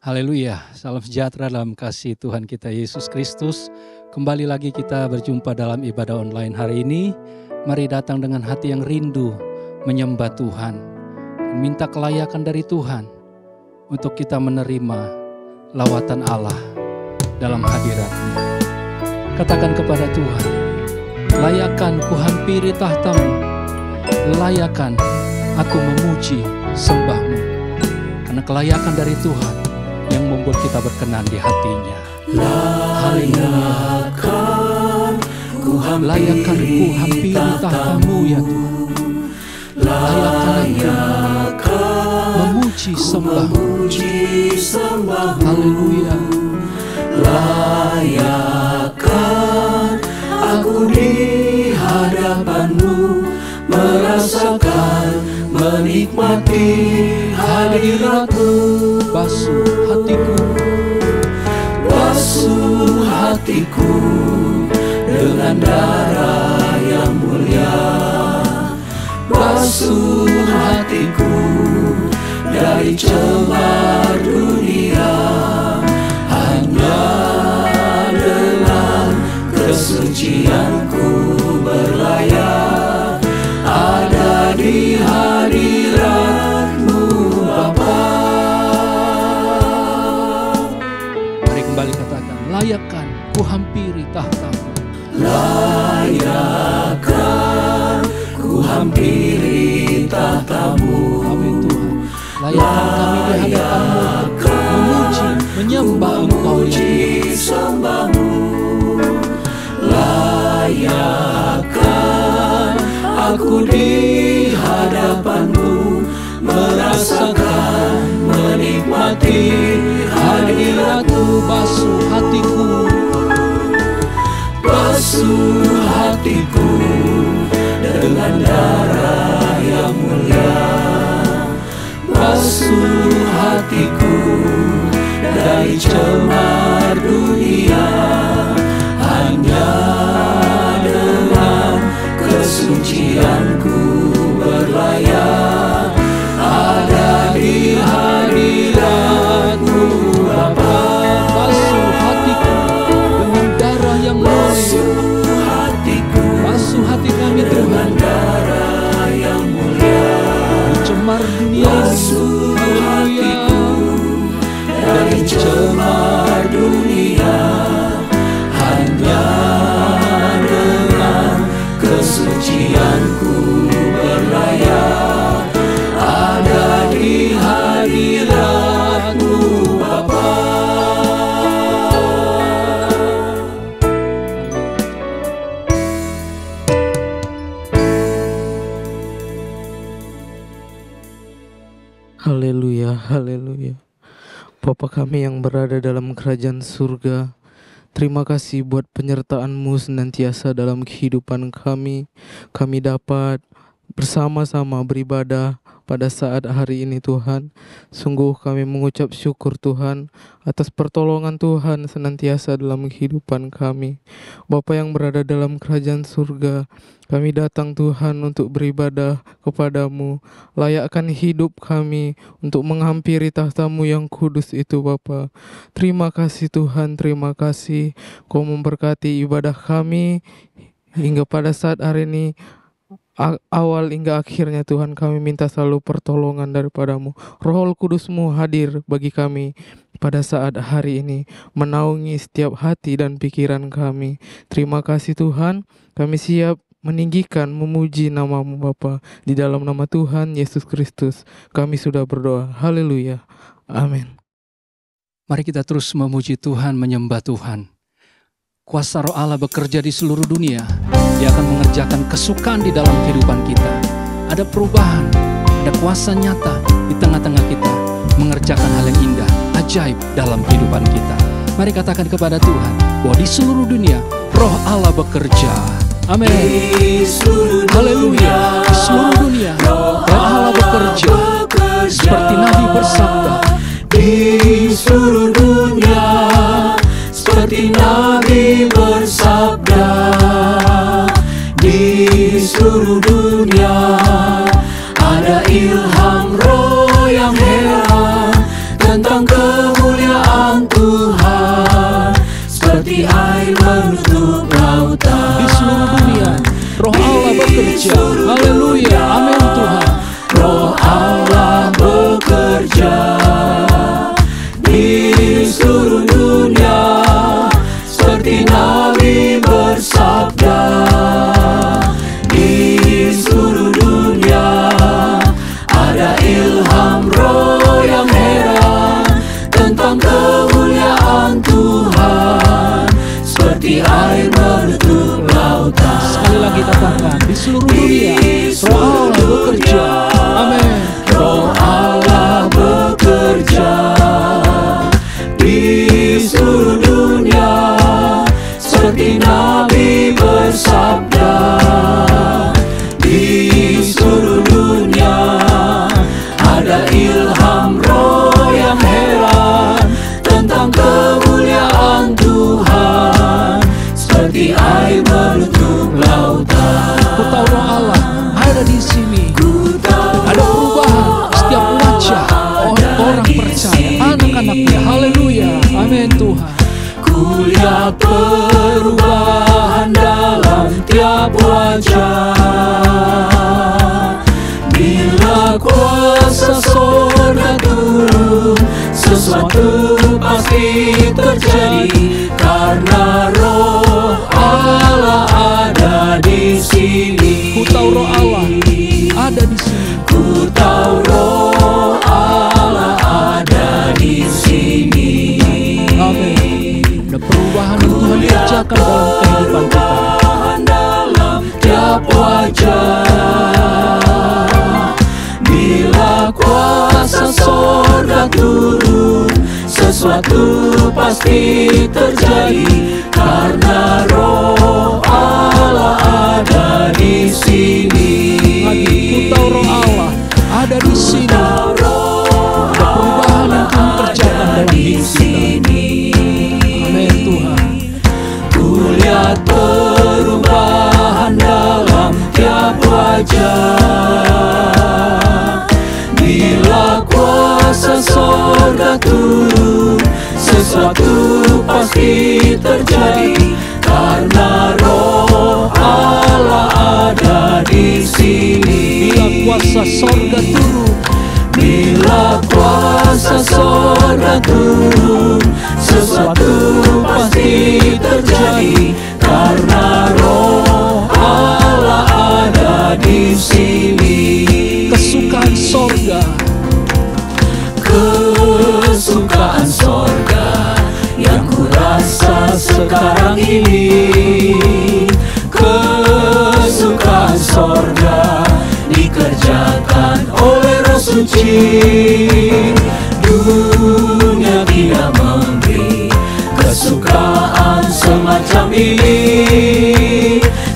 Haleluya, salam sejahtera dalam kasih Tuhan kita Yesus Kristus. Kembali lagi kita berjumpa dalam ibadah online hari ini. Mari datang dengan hati yang rindu menyembah Tuhan, minta kelayakan dari Tuhan untuk kita menerima lawatan Allah dalam hadirat-Nya. Katakan kepada Tuhan, layakan ku hampiri tahta-Mu, layakan aku memuji sembah-Mu, karena kelayakan dari Tuhan yang membuat kita berkenan di hati-Nya. Layakan ku hampiri tahta-Mu ya Tuhan. Layakan memuji sembah-Mu. Haleluya. Layakan aku di hadapan-Mu, merasakan, menikmati hadirat-Mu. Basuh hatiku, basuh hatiku dengan darah yang mulia. Basuh hatiku dari cemar dunia. Hanya dengan kesucianku berlayar, ada di hadirat-Mu Bapa. Mari kembali katakan, layakan ku hampiri tahta-Mu. Layakan ku hampiri tahta-Mu. Amin Tuhan. Layakan kami di hadapan-Mu, memuji, menyembah Engkau ya Tuhan. Sembah-Mu. Layakan aku di hadapan-Mu, merasakan, menikmati hadirat-Mu. Basuh hatiku, basuh hatiku dengan darah yang mulia. Basuh hatiku dari cemar dunia. Hanya dengan kesucianku berlayar, ada di hadirat-Mu Bapa. basuh hatiku dengan darah yang mulia. Basuh hatiku, Basuh hati kami dengan Tuhan, darah yang mulia. cemar dunia. Basuh hatiku dari cemar dunia. Hanya dengan kesucianku berlayar, ada di hadirat-Mu Bapa. Haleluya, haleluya. Bapa kami yang berada dalam kerajaan surga, terima kasih buat penyertaan-Mu senantiasa dalam kehidupan kami. Kami dapat bersama-sama beribadah pada saat hari ini Tuhan. Sungguh kami mengucap syukur Tuhan atas pertolongan Tuhan senantiasa dalam kehidupan kami. Bapa yang berada dalam kerajaan surga, kami datang Tuhan untuk beribadah kepada-Mu. Layakkan hidup kami untuk menghampiri tahta-Mu yang kudus itu Bapa. Terima kasih Tuhan, terima kasih Kau memberkati ibadah kami hingga pada saat hari ini. Awal hingga akhirnya Tuhan, kami minta selalu pertolongan daripada-Mu. Roh Kudus-Mu hadir bagi kami pada saat hari ini, menaungi setiap hati dan pikiran kami. Terima kasih Tuhan, kami siap meninggikan, memuji nama-Mu Bapa. Di dalam nama Tuhan Yesus Kristus kami sudah berdoa. Haleluya, amin. Mari kita terus memuji Tuhan, menyembah Tuhan. Kuasa Roh Allah bekerja di seluruh dunia. Dia akan mengerjakan kesukaan di dalam kehidupan kita. Ada perubahan, ada kuasa nyata di tengah-tengah kita, mengerjakan hal yang indah, ajaib dalam kehidupan kita. Mari katakan kepada Tuhan bahwa di seluruh dunia Roh Allah bekerja. Amin. Haleluya. Di seluruh dunia Roh Allah bekerja. Seperti Nabi bersabda, di seluruh dunia, seperti Nabi bersabda, di seluruh dunia ada ilham Roh yang heran tentang kemuliaan bekerja. Haleluya, amin Tuhan. Roh Allah bekerja di seluruh dunia, seperti Nabi bersabda. Di seluruh dunia ada ilham roh yang heran tentang kemuliaan Tuhan, seperti air menutup lautan. Sekali lagi katakan, di seluruh dunia Roh Allah bekerja. Amin. Roh Allah bekerja di seluruh dunia, seperti Nabi bersabda. Di seluruh dunia ada ilham roh yang heran tentang kemuliaan Tuhan, seperti air menutup lautan. Ku tahu Roh Allah ada di sini. Ada perubahan setiap wajah orang percaya, anak-anaknya. Haleluya, amin Tuhan. Ku lihat perubahan dalam tiap wajah. Bila kuasa sorga turun, sesuatu pasti terjadi, karena Roh Allah ada di sini. Ku tahu Roh Allah ada di sini. Ku tahu Roh Allah ada di sini. Amin. Ada perubahan yang Tuhan kerjakan dalam kehidupan kita. Dalam tiap wajah. Bila kuasa sorga turun, sesuatu pasti terjadi, karena Roh Allah ada di sini. Ku tahu Roh Allah ada di sini. Ada perubahan yang Tuhan kerjakan dalam hidup kita. Amin Tuhan. Ku lihat perubahan dalam tiap wajah. Bila kuasa sorga turun, sesuatu pasti terjadi, karena Roh Allah ada di sini. Bila kuasa sorga turun, bila kuasa sorga turun, sesuatu pasti terjadi, karena Roh Allah ada di sini. kesukaan sorga, kesukaan sorga yang kurasa sekarang ini. Kesukaan sorga dikerjakan oleh Roh Suci. Dunia tidak memberi kesukaan semacam ini.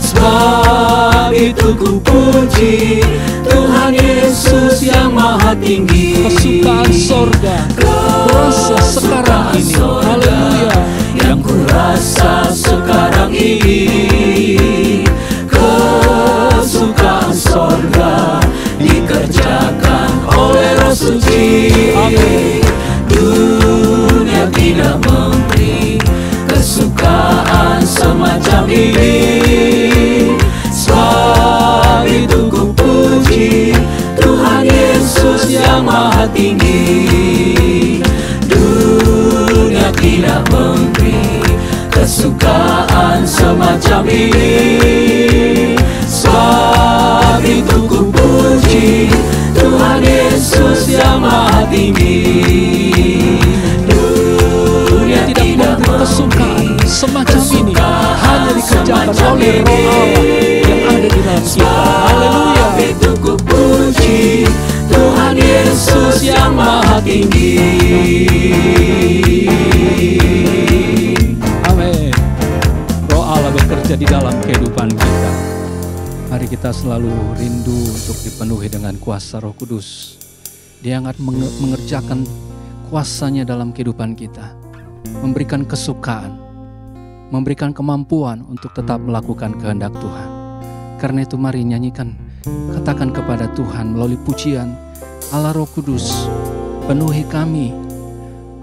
Sebab itu ku puji Tuhan Yesus yang Maha Tinggi. kesukaan sorga kurasa sekarang ini. Haleluya. Yang kurasa sekarang ini. Kesukaan sorga dikerjakan oleh Roh Suci. Amin. Dunia tidak memberi kesukaan semacam ini. Sebab itu ku puji Tuhan Yesus yang Maha Tinggi. Dunia tidak memberi kesukaan semacam ini. Sebab itu ku puji Tuhan Yesus yang Maha Tinggi. Dunia Tidak memberi kesukaan semacam ini, hanya dikerjakan oleh Roh Allah yang ada di dalam kita. Haleluya. Itu ku puji Tuhan Yesus yang Maha Tinggi. Amin. Roh Allah bekerja di dalam kehidupan kita. Mari kita selalu rindu untuk dipenuhi dengan kuasa Roh Kudus. Dia akan mengerjakan kuasanya dalam kehidupan kita, memberikan kesukaan, memberikan kemampuan untuk tetap melakukan kehendak Tuhan. Karena itu mari nyanyikan, katakan kepada Tuhan melalui pujian, Allah Roh Kudus, penuhi kami.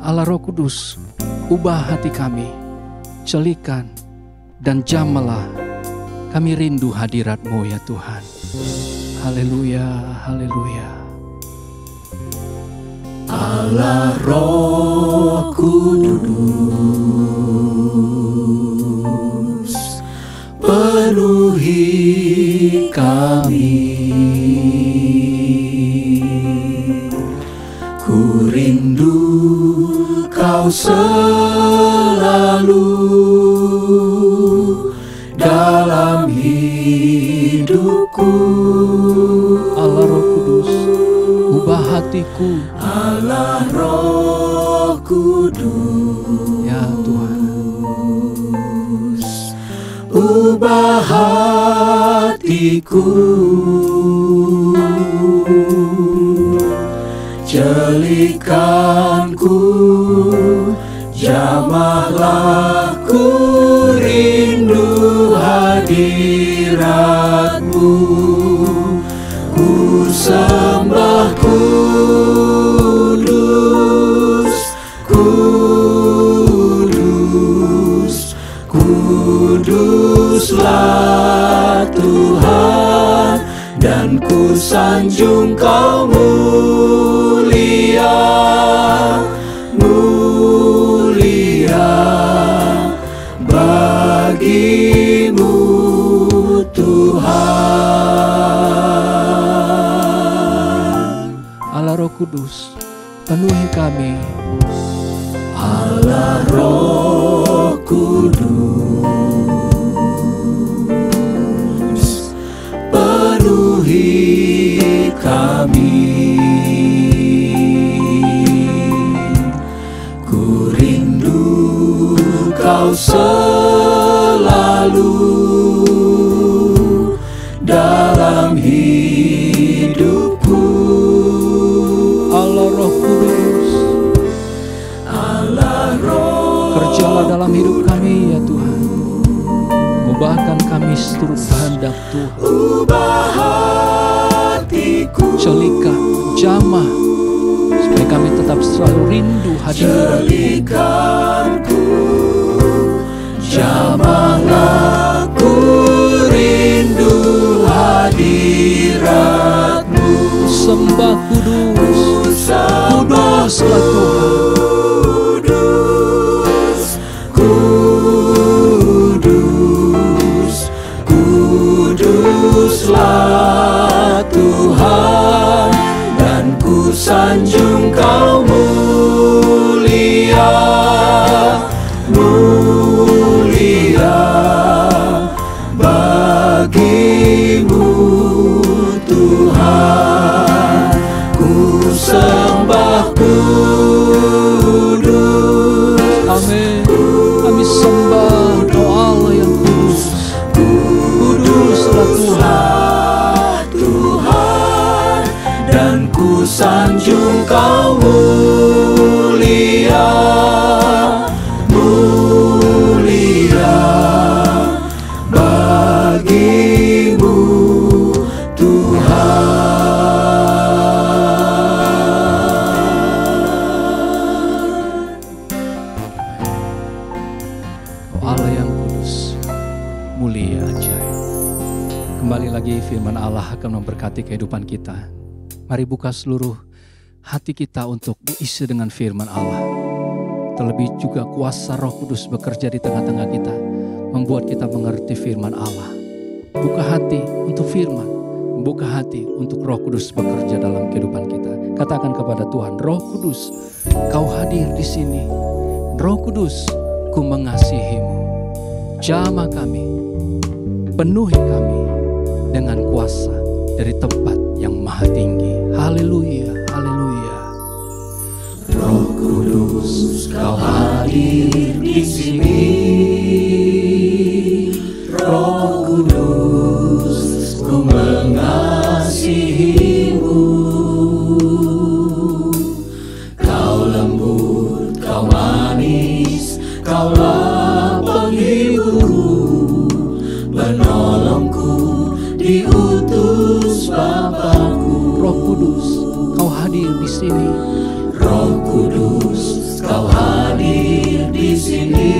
Allah Roh Kudus, ubah hati kami, celikan dan jamalah Kami rindu hadirat-Mu ya Tuhan. Haleluya, haleluya. Allah Roh Kudus, penuhi kami. Ku rindu Kau selalu dalam hidupku. Allah Roh Kudus, ubah hatiku. Allah Roh Kudus, Ya Tuhan, ubah hatiku. Jelikanku, jamahlah ku rindu hadirat-Mu. Ku sembah kudus, kudus, kuduslah Tuhan, dan ku sanjung Kau mulia, mulia bagi-Mu Tuhan. Allah Roh Kudus, penuhi kami. Allah Roh Kudus, penuhi kami. Ku rindu Kau selalu dalam hidupku. Allah Roh Kudus, Allah Roh, kerjalah dalam hidup kami ya Tuhan. Ubahkan kami seturut kehendak Tuhan. ubah hatiku. Celikan, jamah, supaya kami tetap selalu rindu hadirat. Jelikanku, jamahlah ku rindu hadirat-Mu. Sembah kudus, Sembah kuduslah Tuhan. kudus, kuduslah Tuhan, dan ku sanjung Kau mulia, mulia bagi-Mu Tuhan. Ku sembah kudus, Amin. Kami sembah Kau Allah yang kudus. Kuduslah Tuhan. Tuhan, dan ku sanjung Kau mulia, mulia bagi-Mu Tuhan. Kau Allah yang kudus, mulia, ajaib. Kembali lagi firman Allah akan memberkati kehidupan kita. Mari buka seluruh hati kita untuk diisi dengan firman Allah. Terlebih juga kuasa Roh Kudus bekerja di tengah-tengah kita, membuat kita mengerti firman Allah. Buka hati untuk firman, buka hati untuk Roh Kudus bekerja dalam kehidupan kita. Katakan kepada Tuhan, Roh Kudus, Kau hadir di sini. Roh Kudus, ku mengasihi-Mu. Jamah kami, penuhi kami dengan kuasa dari tempat yang maha tinggi. Haleluya, haleluya. Roh Kudus, Kau hadir di sini. Roh Kudus, ku mengasihi-Mu. Kau lembut, Kau manis, Kaulah penghiburku, penolongku, diutus Bapakku. Roh Kudus, Kau hadir di sini. Roh Kudus, Kau hadir di sini.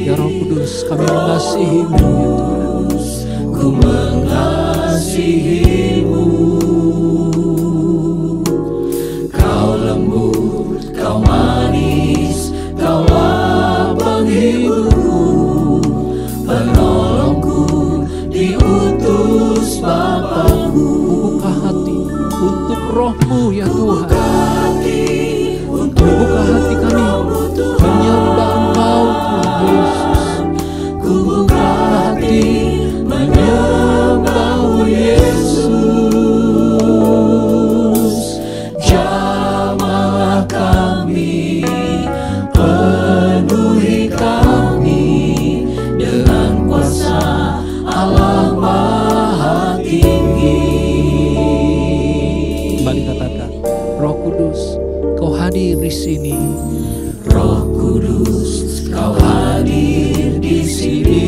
Ya Roh Kudus, kami mengasihi-Mu ya Tuhan. ku mengasihimu. Kau lembut, kau manis, kaulah penghiburku, penolongku, diutus Bapakku. Buka hati untuk roh-Mu ya Tuhan. Buka hati kami menyembah Engkau Tuhan Yesus. ku buka hati menyembah-Mu Yesus. Jamahlah kami, penuhi kami dengan kuasa Allah Maha Tinggi. Kembali katakan, Roh Kudus, Kau hadir di sini. Roh Kudus, Kau hadir di sini.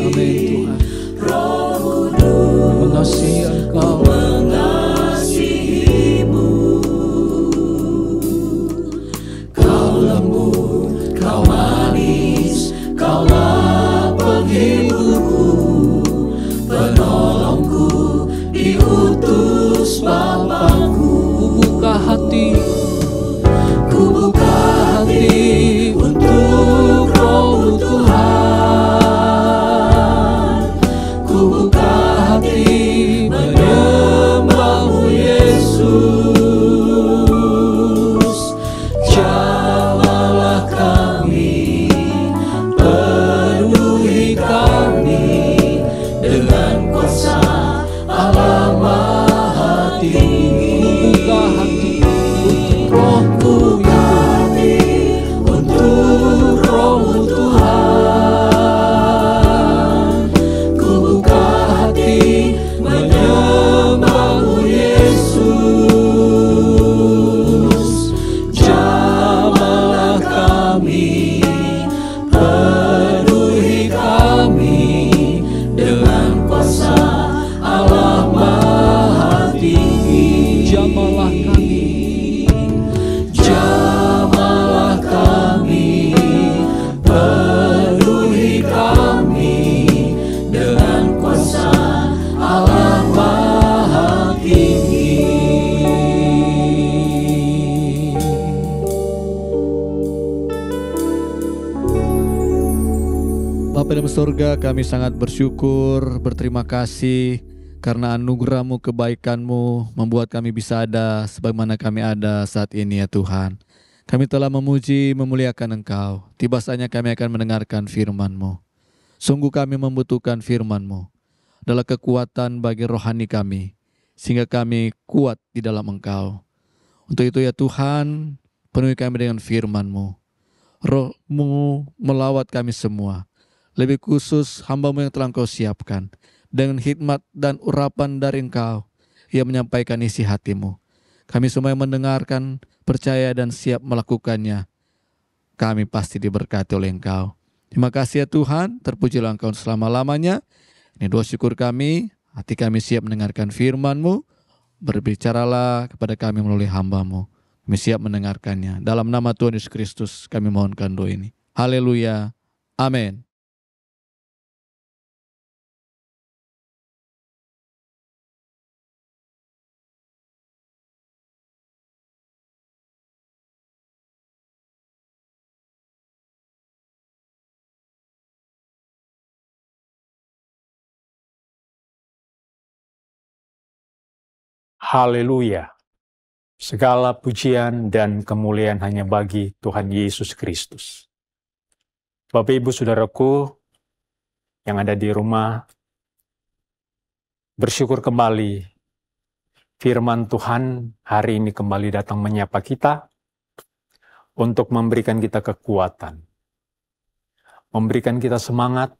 Amin Tuhan. Roh Kudus, Mengasihi Engkau. mengasihimu. Kau lembut, Kau manis, Kaulah penghiburku, penolongku, diutus Bapakku. Buka hati, Ku buka hati untuk Roh-Mu Tuhan. Ku buka hati menyembah-Mu Yesus. Jamahlah kami, penuhi kami dengan kuasa Allah Maha Tinggi. buka hati untuk Roh-Mu ya Untuk Roh-Mu Tuhan, ku buka hati menyembah-Mu Yesus. Jamahlah kami, penuhi kami dengan kuasa Allah Maha Tinggi. Jamalah kami, Jamahlah kami, penuhi kami dengan kuasa Allah Maha Tinggi. Bapa dalam surga, kami sangat bersyukur, berterima kasih karena anugerah-Mu, kebaikan-Mu membuat kami bisa ada sebagaimana kami ada saat ini ya Tuhan. Kami telah memuji, memuliakan Engkau. Tiba saatnya kami akan mendengarkan firman-Mu. Sungguh kami membutuhkan firman-Mu. Adalah kekuatan bagi rohani kami, sehingga kami kuat di dalam Engkau. Untuk itu ya Tuhan, penuhi kami dengan firman-Mu. Roh-Mu melawat kami semua. Lebih khusus hamba-Mu yang telah Engkau siapkan. Dengan hikmat dan urapan dari Engkau yang menyampaikan isi hati-Mu. Kami semua yang mendengarkan, percaya dan siap melakukannya. Kami pasti diberkati oleh Engkau. Terima kasih ya Tuhan, terpujilah Engkau selama-lamanya. Ini doa syukur kami, hati kami siap mendengarkan firman-Mu. Berbicaralah kepada kami melalui hamba-Mu. Kami siap mendengarkannya. Dalam nama Tuhan Yesus Kristus kami mohonkan doa ini. Haleluya. Amin. Haleluya. Segala pujian dan kemuliaan hanya bagi Tuhan Yesus Kristus. Bapak Ibu Saudaraku yang ada di rumah, bersyukur kembali firman Tuhan hari ini kembali datang menyapa kita untuk memberikan kita kekuatan, memberikan kita semangat.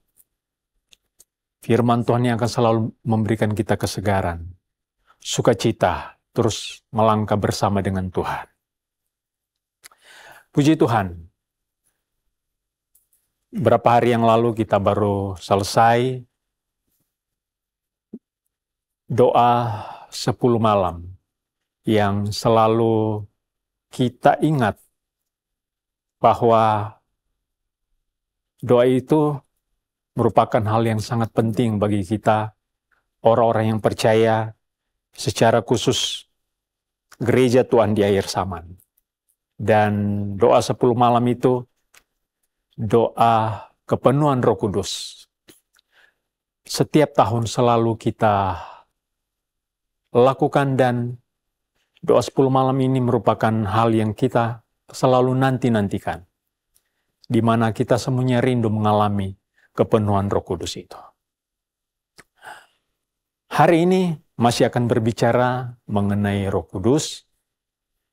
Firman Tuhan yang akan selalu memberikan kita kesegaran, sukacita, terus melangkah bersama dengan Tuhan. Puji Tuhan, berapa hari yang lalu kita baru selesai doa 10 malam yang selalu kita ingat bahwa doa itu merupakan hal yang sangat penting bagi kita, orang-orang yang percaya, secara khusus gereja Tuhan di akhir zaman. Dan doa 10 malam itu doa kepenuhan Roh Kudus. Setiap tahun selalu kita lakukan, dan doa 10 malam ini merupakan hal yang kita selalu nanti-nantikan, di mana kita semuanya rindu mengalami kepenuhan Roh Kudus itu. Hari ini masih akan berbicara mengenai Roh Kudus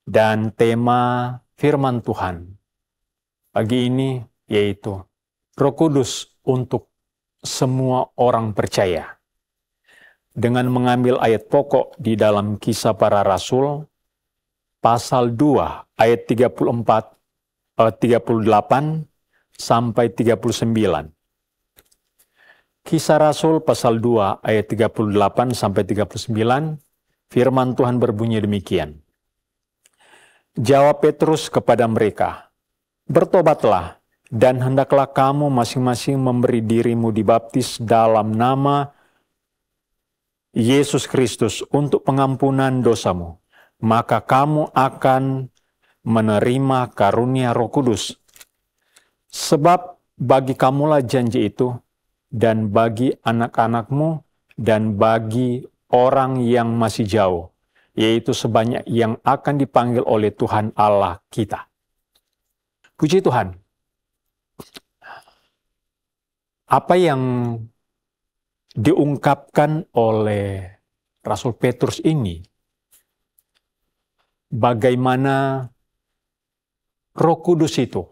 dan tema firman Tuhan pagi ini yaitu Roh Kudus untuk semua orang percaya. Dengan mengambil ayat pokok di dalam Kisah Para Rasul pasal 2 ayat 38 sampai 39. Kisah Rasul pasal 2 ayat 38 sampai 39, firman Tuhan berbunyi demikian. Jawab Petrus kepada mereka, "Bertobatlah, dan hendaklah kamu masing-masing memberi dirimu dibaptis dalam nama Yesus Kristus untuk pengampunan dosamu. Maka kamu akan menerima karunia Roh Kudus. Sebab bagi kamulah janji itu, dan bagi anak-anakmu, dan bagi orang yang masih jauh, yaitu sebanyak yang akan dipanggil oleh Tuhan Allah kita." Puji Tuhan. Apa yang diungkapkan oleh Rasul Petrus ini, bagaimana Roh Kudus itu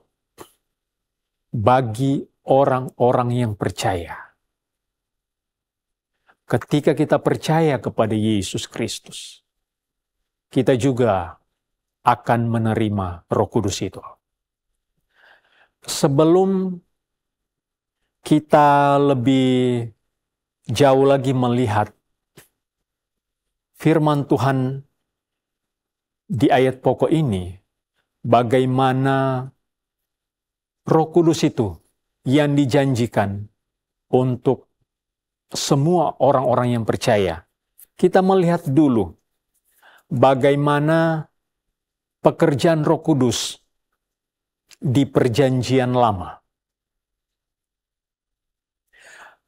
bagi orang-orang yang percaya. Ketika kita percaya kepada Yesus Kristus, kita juga akan menerima Roh Kudus itu. Sebelum kita lebih jauh lagi melihat firman Tuhan di ayat pokok ini, bagaimana Roh Kudus itu yang dijanjikan untuk semua orang-orang yang percaya. Kita melihat dulu bagaimana pekerjaan Roh Kudus di Perjanjian Lama.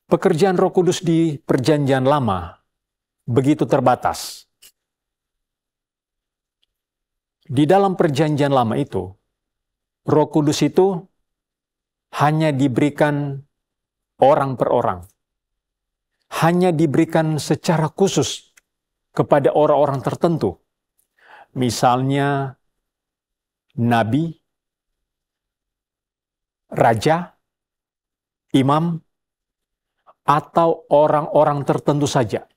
Pekerjaan Roh Kudus di Perjanjian Lama begitu terbatas. Di dalam Perjanjian Lama itu, Roh Kudus itu hanya diberikan orang per orang. Hanya diberikan secara khusus kepada orang-orang tertentu. Misalnya nabi, raja, imam, atau orang-orang tertentu saja.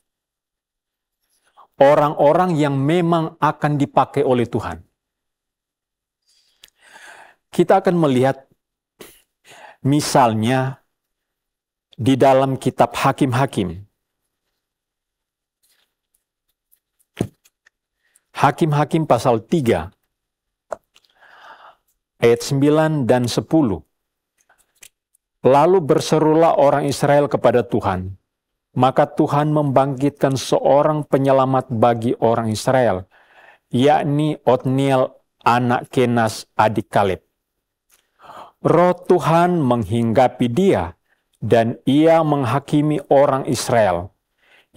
Orang-orang yang memang akan dipakai oleh Tuhan. Kita akan melihat misalnya di dalam kitab Hakim-Hakim. Hakim-Hakim pasal 3 ayat 9 dan 10. Lalu berserulah orang Israel kepada Tuhan. Maka Tuhan membangkitkan seorang penyelamat bagi orang Israel, yakni Otniel anak Kenas adik Kaleb. Roh Tuhan menghinggapi dia, dan ia menghakimi orang Israel.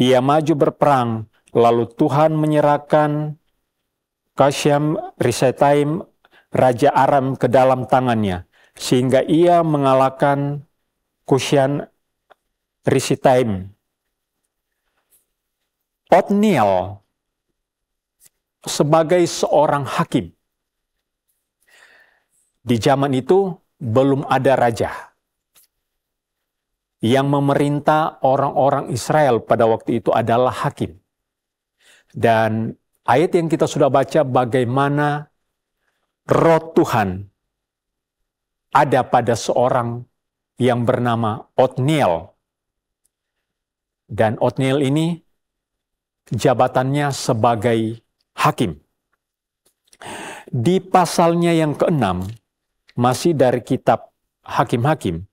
Ia maju berperang, lalu Tuhan menyerahkan Kasyam Risetaim, raja Aram, ke dalam tangannya, sehingga ia mengalahkan Kusyan Risetaim. Otniel sebagai seorang hakim. Di zaman itu belum ada raja yang memerintah orang-orang Israel pada waktu itu adalah hakim. Dan ayat yang kita sudah baca bagaimana Roh Tuhan ada pada seorang yang bernama Otniel. Dan Otniel ini jabatannya sebagai hakim. Di pasalnya yang ke-6, masih dari kitab Hakim-Hakim,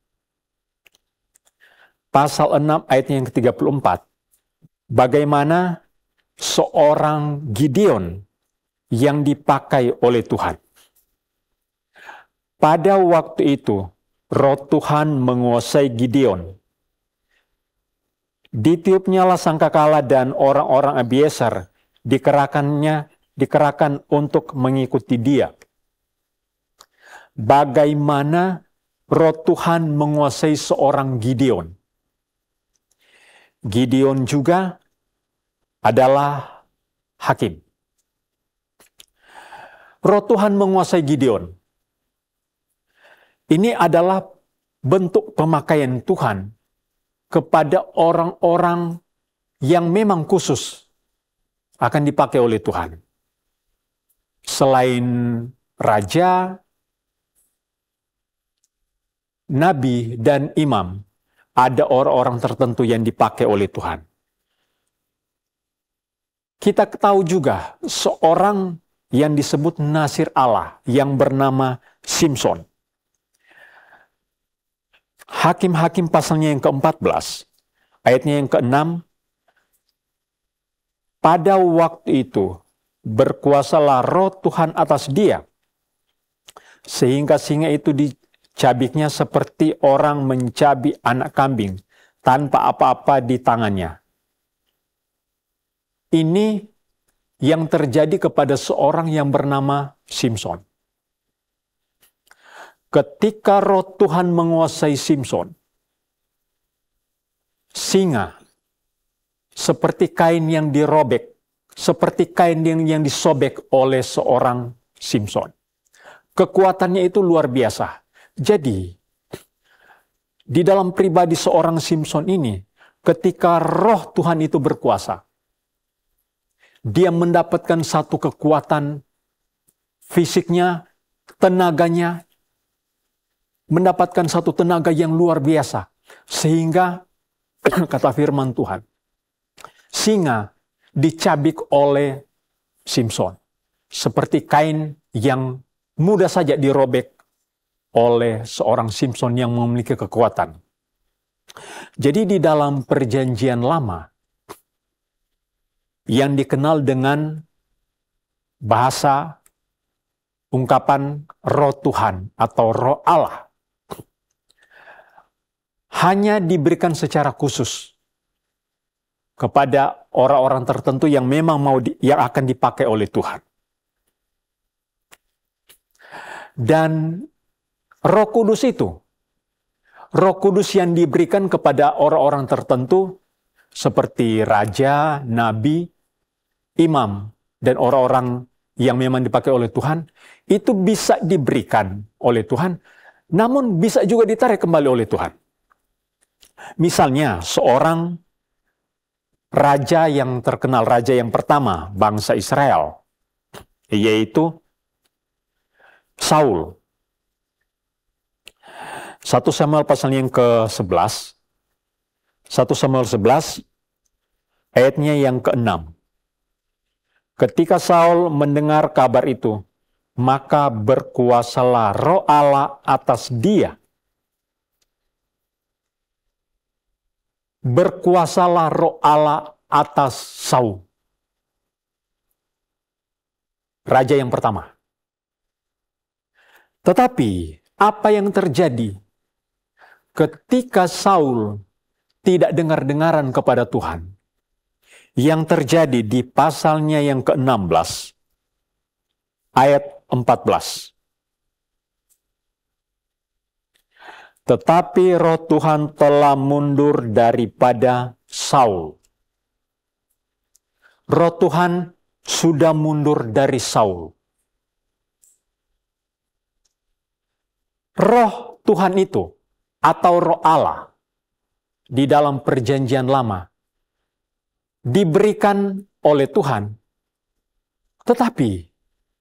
pasal 6 ayatnya yang ke-34, bagaimana seorang Gideon yang dipakai oleh Tuhan. Pada waktu itu, Roh Tuhan menguasai Gideon. Ditiupnyalah sangkakala dan orang-orang Abiezer dikerahkan untuk mengikuti dia. Bagaimana Roh Tuhan menguasai seorang Gideon. Gideon juga adalah hakim. Roh Tuhan menguasai Gideon. Ini adalah bentuk pemakaian Tuhan kepada orang-orang yang memang khusus akan dipakai oleh Tuhan. Selain raja, nabi, dan imam, ada orang-orang tertentu yang dipakai oleh Tuhan. Kita tahu juga seorang yang disebut Nasir Allah yang bernama Simson. Hakim-hakim pasalnya yang ke-14, ayatnya yang ke-6, pada waktu itu berkuasalah Roh Tuhan atas dia, sehingga singa itu dicabiknya seperti orang mencabik anak kambing tanpa apa-apa di tangannya. Ini yang terjadi kepada seorang yang bernama Simson. Ketika Roh Tuhan menguasai Simson, singa seperti kain yang dirobek, seperti kain yang disobek oleh seorang Simson. Kekuatannya itu luar biasa. Jadi, di dalam pribadi seorang Simson ini, ketika Roh Tuhan itu berkuasa, dia mendapatkan satu kekuatan fisiknya, tenaganya, mendapatkan satu tenaga yang luar biasa. Sehingga, kata firman Tuhan, singa dicabik oleh Simson. Seperti kain yang mudah saja dirobek oleh seorang Simson yang memiliki kekuatan. Jadi di dalam perjanjian lama, yang dikenal dengan bahasa ungkapan Roh Tuhan atau Roh Allah, hanya diberikan secara khusus kepada orang-orang tertentu yang memang yang akan dipakai oleh Tuhan. Dan Roh Kudus itu, Roh Kudus yang diberikan kepada orang-orang tertentu seperti raja, nabi, imam, dan orang-orang yang memang dipakai oleh Tuhan, itu bisa diberikan oleh Tuhan, namun bisa juga ditarik kembali oleh Tuhan. Misalnya, seorang raja yang terkenal, raja yang pertama bangsa Israel, yaitu Saul. 1 Samuel pasal yang ke-11, 1 Samuel 11, ayatnya yang ke-6. Ketika Saul mendengar kabar itu, maka berkuasalah Roh Allah atas dia. Berkuasalah Roh Allah atas Saul. Raja yang pertama. Tetapi, apa yang terjadi ketika Saul tidak dengar-dengaran kepada Tuhan? Yang terjadi di pasalnya yang ke-16, ayat 14. Tetapi Roh Tuhan telah mundur daripada Saul. Roh Tuhan sudah mundur dari Saul. Roh Tuhan itu, atau Roh Allah, di dalam perjanjian lama, diberikan oleh Tuhan, tetapi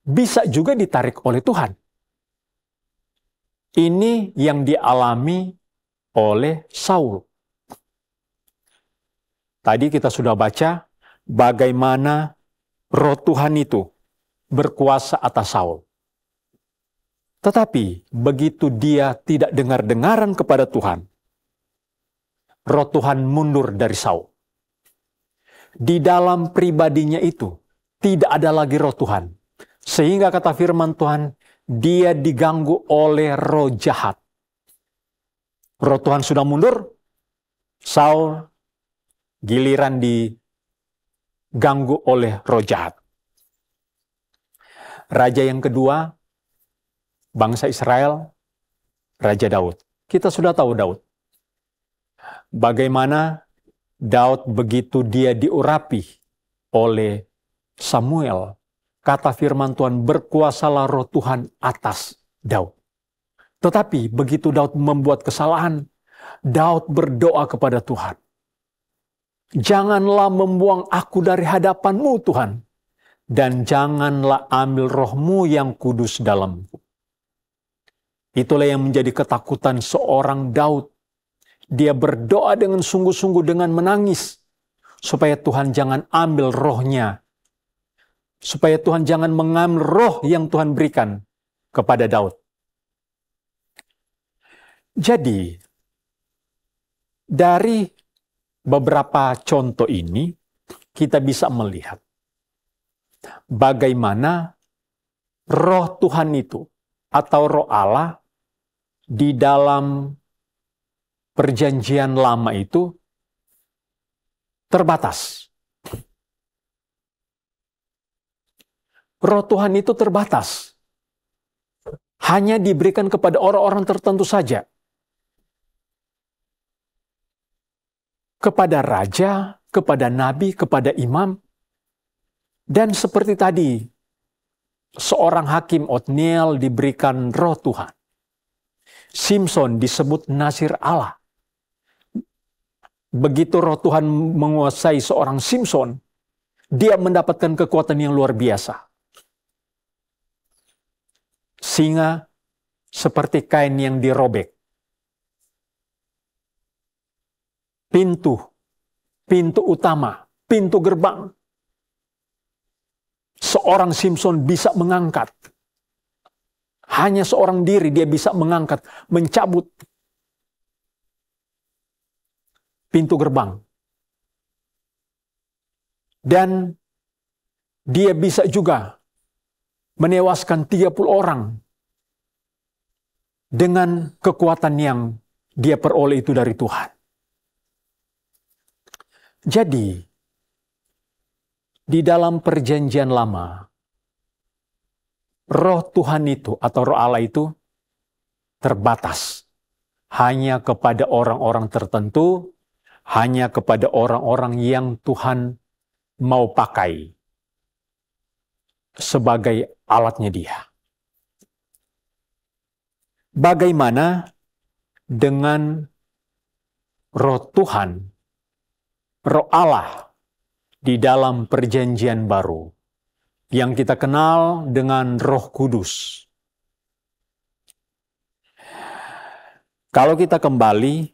bisa juga ditarik oleh Tuhan. Ini yang dialami oleh Saul. Tadi kita sudah baca bagaimana Roh Tuhan itu berkuasa atas Saul. Tetapi begitu dia tidak dengar-dengaran kepada Tuhan, Roh Tuhan mundur dari Saul. Di dalam pribadinya itu tidak ada lagi roh Tuhan. Sehingga kata firman Tuhan, dia diganggu oleh roh jahat. Roh Tuhan sudah mundur, Saul giliran diganggu oleh roh jahat. Raja yang kedua, bangsa Israel, Raja Daud. Kita sudah tahu Daud. Bagaimana Daud begitu dia diurapi oleh Samuel. Kata firman Tuhan, berkuasalah roh Tuhan atas Daud. Tetapi begitu Daud membuat kesalahan, Daud berdoa kepada Tuhan. Janganlah membuang aku dari hadapan-Mu Tuhan. Dan janganlah ambil roh-Mu yang kudus dalamku. Itulah yang menjadi ketakutan seorang Daud. Dia berdoa dengan sungguh-sungguh, dengan menangis. Supaya Tuhan jangan ambil rohnya. Supaya Tuhan jangan mengambil roh yang Tuhan berikan kepada Daud. Jadi, dari beberapa contoh ini, kita bisa melihat bagaimana roh Tuhan itu, atau roh Allah, di dalam perjanjian lama itu terbatas. Roh Tuhan itu terbatas. Hanya diberikan kepada orang-orang tertentu saja. Kepada raja, kepada nabi, kepada imam. Dan seperti tadi, seorang hakim Otniel diberikan roh Tuhan. Simson disebut Nasir Allah. Begitu roh Tuhan menguasai seorang Simson, dia mendapatkan kekuatan yang luar biasa. Singa seperti kain yang dirobek. Pintu utama, pintu gerbang. Seorang Simson bisa mengangkat. Hanya seorang diri dia bisa mengangkat, mencabut pintu gerbang. Dan dia bisa juga menewaskan 30 orang dengan kekuatan yang dia peroleh itu dari Tuhan. Jadi, di dalam perjanjian lama, roh Tuhan itu atau roh Allah itu terbatas. Hanya kepada orang-orang tertentu, hanya kepada orang-orang yang Tuhan mau pakai sebagai alatnya dia. Bagaimana dengan roh Tuhan, roh Allah di dalam perjanjian baru yang kita kenal dengan Roh Kudus? Kalau kita kembali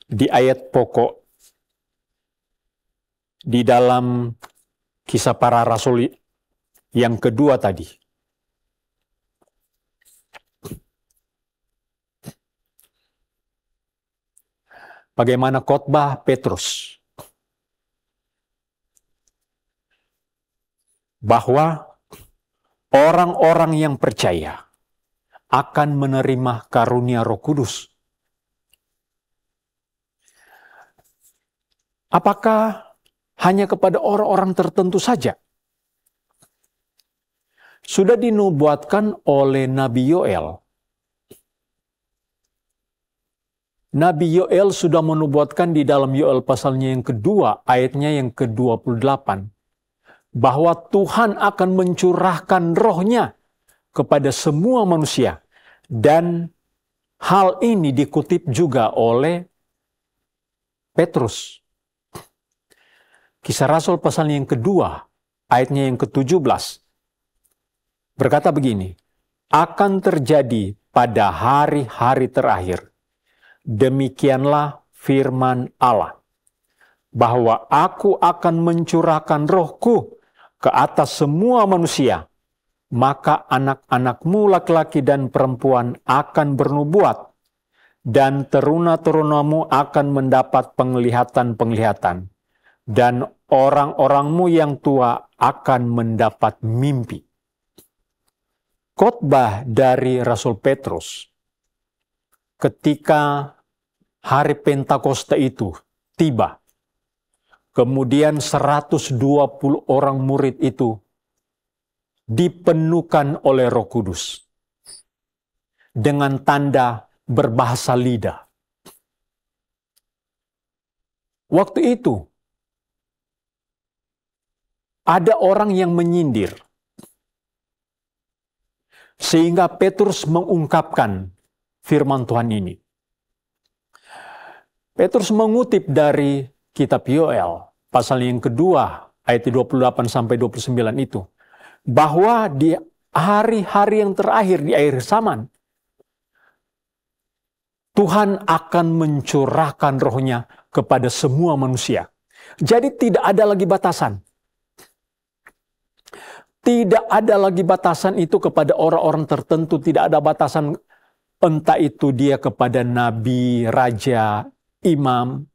di ayat pokok di dalam Kisah Para Rasul yang kedua tadi. Bagaimana khotbah Petrus. Bahwa orang-orang yang percaya akan menerima karunia Roh Kudus. Apakah hanya kepada orang-orang tertentu saja? Sudah dinubuatkan oleh Nabi Yoel. Nabi Yoel sudah menubuatkan di dalam Yoel pasalnya yang kedua, ayatnya yang ke-28. Bahwa Tuhan akan mencurahkan rohnya kepada semua manusia. Dan hal ini dikutip juga oleh Petrus. Kisah Rasul pasal yang kedua, ayatnya yang ke-17. Berkata begini, akan terjadi pada hari-hari terakhir. Demikianlah firman Allah, bahwa aku akan mencurahkan rohku ke atas semua manusia, maka anak-anakmu laki-laki dan perempuan akan bernubuat, dan teruna-terunamu akan mendapat penglihatan-penglihatan, dan orang-orangmu yang tua akan mendapat mimpi. Khotbah dari Rasul Petrus ketika hari Pentakosta itu tiba. Kemudian 120 orang murid itu dipenuhkan oleh Roh Kudus dengan tanda berbahasa lidah. Waktu itu ada orang yang menyindir, sehingga Petrus mengungkapkan firman Tuhan ini. Petrus mengutip dari kitab Yoel, pasal yang kedua, ayat 28 sampai 29 itu, bahwa di hari-hari yang terakhir, di akhir zaman, Tuhan akan mencurahkan rohnya kepada semua manusia. Jadi tidak ada lagi batasan. Tidak ada lagi batasan itu kepada orang-orang tertentu. Tidak ada batasan, entah itu dia kepada nabi, raja, imam.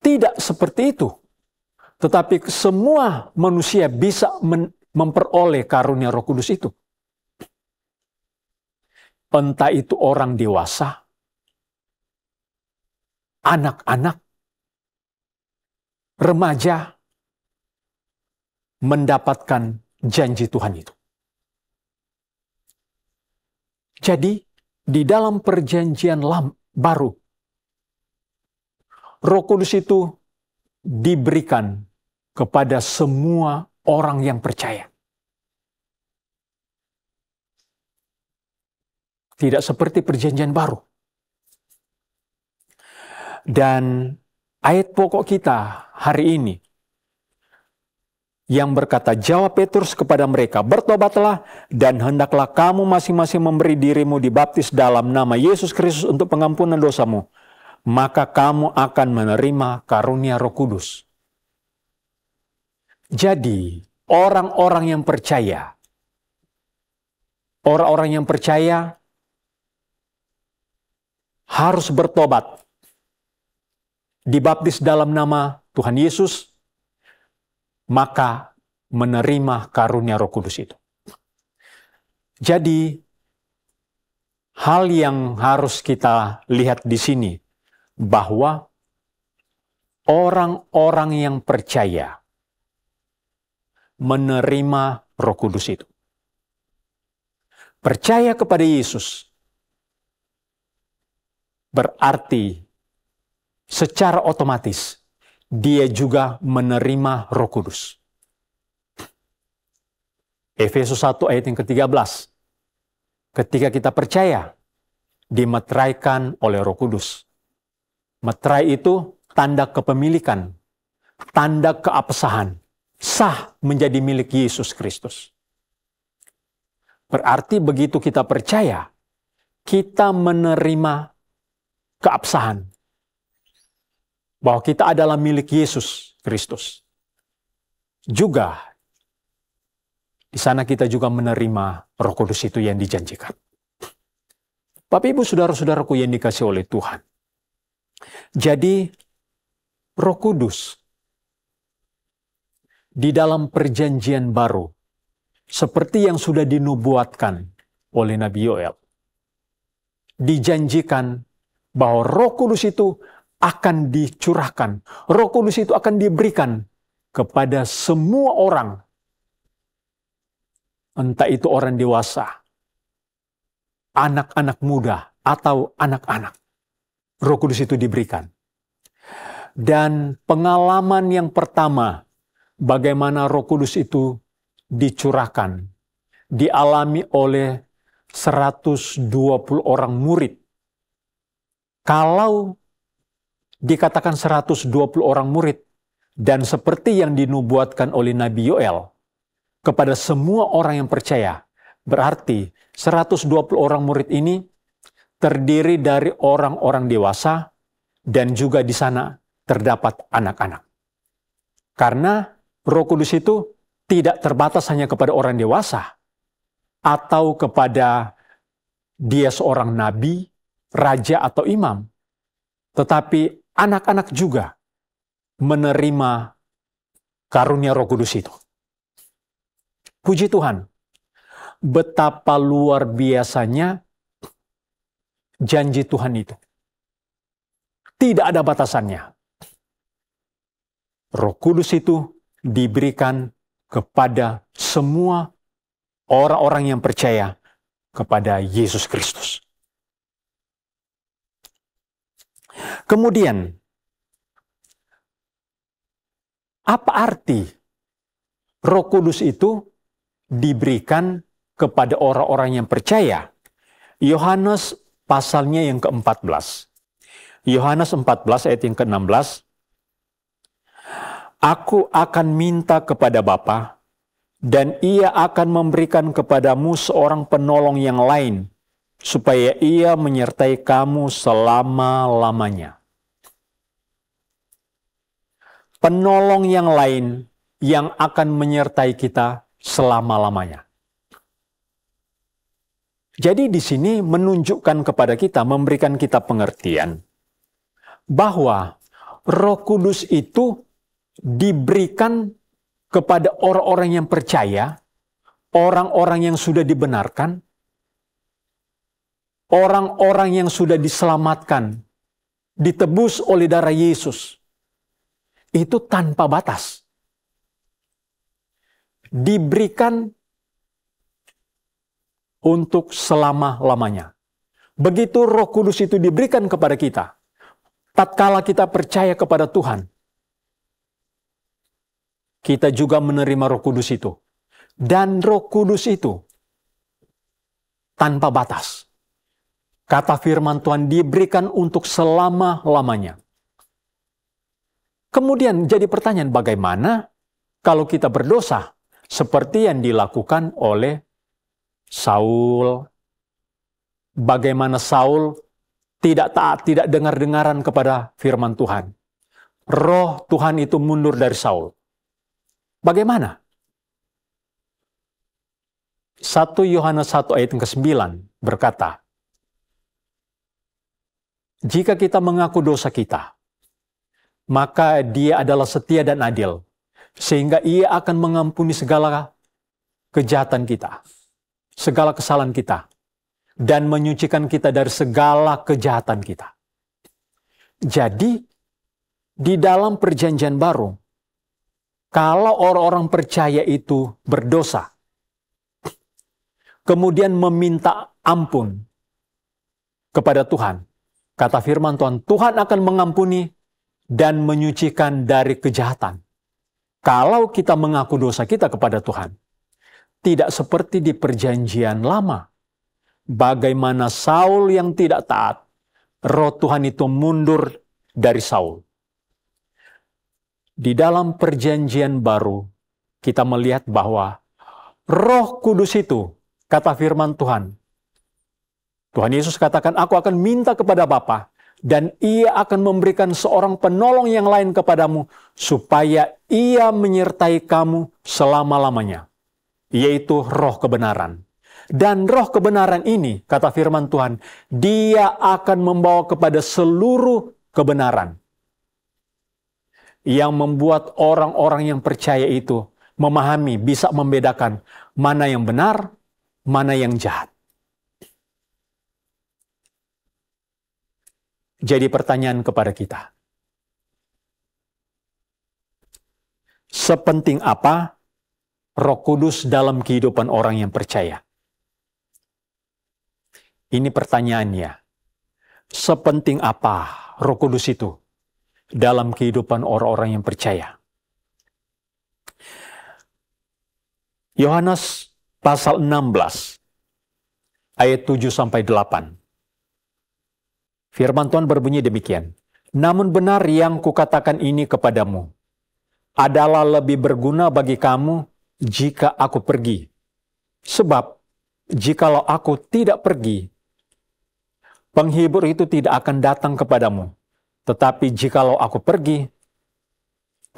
Tidak seperti itu. Tetapi semua manusia bisa memperoleh karunia Roh Kudus itu. Entah itu orang dewasa, anak-anak, remaja, mendapatkan janji Tuhan itu. Jadi, di dalam perjanjian baru, Roh Kudus itu diberikan kepada semua orang yang percaya. Tidak seperti perjanjian baru. Dan ayat pokok kita hari ini yang berkata, jawab Petrus kepada mereka, bertobatlah dan hendaklah kamu masing-masing memberi dirimu dibaptis dalam nama Yesus Kristus untuk pengampunan dosamu. Maka kamu akan menerima karunia Roh Kudus. Jadi, orang-orang yang percaya harus bertobat, dibaptis dalam nama Tuhan Yesus, maka menerima karunia Roh Kudus itu. Jadi, hal yang harus kita lihat di sini, bahwa orang-orang yang percaya menerima Roh Kudus itu. Percaya kepada Yesus berarti secara otomatis dia juga menerima Roh Kudus. Efesus 1 ayat yang ke-13. Ketika kita percaya, dimeteraikan oleh Roh Kudus. Meterai itu tanda kepemilikan, tanda keabsahan, sah menjadi milik Yesus Kristus. Berarti begitu kita percaya, kita menerima keabsahan, bahwa kita adalah milik Yesus Kristus. Juga, di sana kita juga menerima Roh Kudus itu yang dijanjikan. Bapak Ibu saudara-saudaraku yang dikasihi oleh Tuhan. Jadi, Roh Kudus di dalam perjanjian baru, seperti yang sudah dinubuatkan oleh Nabi Yoel, dijanjikan bahwa Roh Kudus itu akan dicurahkan, Roh Kudus itu akan diberikan kepada semua orang, entah itu orang dewasa, anak-anak muda, atau anak-anak. Roh Kudus itu diberikan. Dan pengalaman yang pertama, bagaimana Roh Kudus itu dicurahkan, dialami oleh 120 orang murid. Kalau dikatakan 120 orang murid, dan seperti yang dinubuatkan oleh Nabi Yoel, kepada semua orang yang percaya, berarti 120 orang murid ini terdiri dari orang-orang dewasa, dan juga di sana terdapat anak-anak. Karena Roh Kudus itu tidak terbatas hanya kepada orang dewasa, atau kepada dia seorang nabi, raja atau imam, tetapi anak-anak juga menerima karunia Roh Kudus itu. Puji Tuhan, betapa luar biasanya janji Tuhan itu. Tidak ada batasannya. Roh Kudus itu diberikan kepada semua orang-orang yang percaya kepada Yesus Kristus. Kemudian, apa arti Roh Kudus itu diberikan kepada orang-orang yang percaya? Yohanes pasalnya yang ke-14. Yohanes 14 ayat yang ke-16. Aku akan minta kepada Bapa, dan ia akan memberikan kepadamu seorang penolong yang lain, supaya ia menyertai kamu selama-lamanya. Penolong yang lain yang akan menyertai kita selama-lamanya. Jadi di sini menunjukkan kepada kita, memberikan kita pengertian bahwa Roh Kudus itu diberikan kepada orang-orang yang percaya, orang-orang yang sudah dibenarkan, orang-orang yang sudah diselamatkan, ditebus oleh darah Yesus. Itu tanpa batas. Diberikan untuk selama-lamanya. Begitu Roh Kudus itu diberikan kepada kita, tatkala kita percaya kepada Tuhan, kita juga menerima Roh Kudus itu. Dan Roh Kudus itu tanpa batas. Kata firman Tuhan diberikan untuk selama-lamanya. Kemudian jadi pertanyaan, bagaimana kalau kita berdosa seperti yang dilakukan oleh Saul? Bagaimana Saul tidak taat, tidak dengar-dengaran kepada firman Tuhan? Roh Tuhan itu mundur dari Saul. Bagaimana? 1 Yohanes 1 ayat ke-9 berkata, jika kita mengaku dosa kita, maka Dia adalah setia dan adil, sehingga Ia akan mengampuni segala kejahatan kita, segala kesalahan kita, dan menyucikan kita dari segala kejahatan kita. Jadi, di dalam perjanjian baru, kalau orang-orang percaya itu berdosa, kemudian meminta ampun kepada Tuhan, kata firman Tuhan, Tuhan akan mengampuni dan menyucikan dari kejahatan. Kalau kita mengaku dosa kita kepada Tuhan, tidak seperti di perjanjian lama. Bagaimana Saul yang tidak taat, Roh Tuhan itu mundur dari Saul. Di dalam perjanjian baru, kita melihat bahwa Roh Kudus itu, kata firman Tuhan, Tuhan Yesus katakan, aku akan minta kepada Bapa, dan Ia akan memberikan seorang penolong yang lain kepadamu, supaya Ia menyertai kamu selama-lamanya, yaitu Roh kebenaran. Dan Roh kebenaran ini, kata firman Tuhan, Dia akan membawa kepada seluruh kebenaran, yang membuat orang-orang yang percaya itu memahami, bisa membedakan mana yang benar, mana yang jahat. Jadi pertanyaan kepada kita, sepenting apa Roh Kudus dalam kehidupan orang yang percaya? Ini pertanyaannya. Sepenting apa Roh Kudus itu dalam kehidupan orang-orang yang percaya? Yohanes pasal 16 ayat 7-8. Firman Tuhan berbunyi demikian. Namun benar yang kukatakan ini kepadamu adalah lebih berguna bagi kamu jika aku pergi. Sebab jikalau aku tidak pergi, penghibur itu tidak akan datang kepadamu. Tetapi jikalau aku pergi,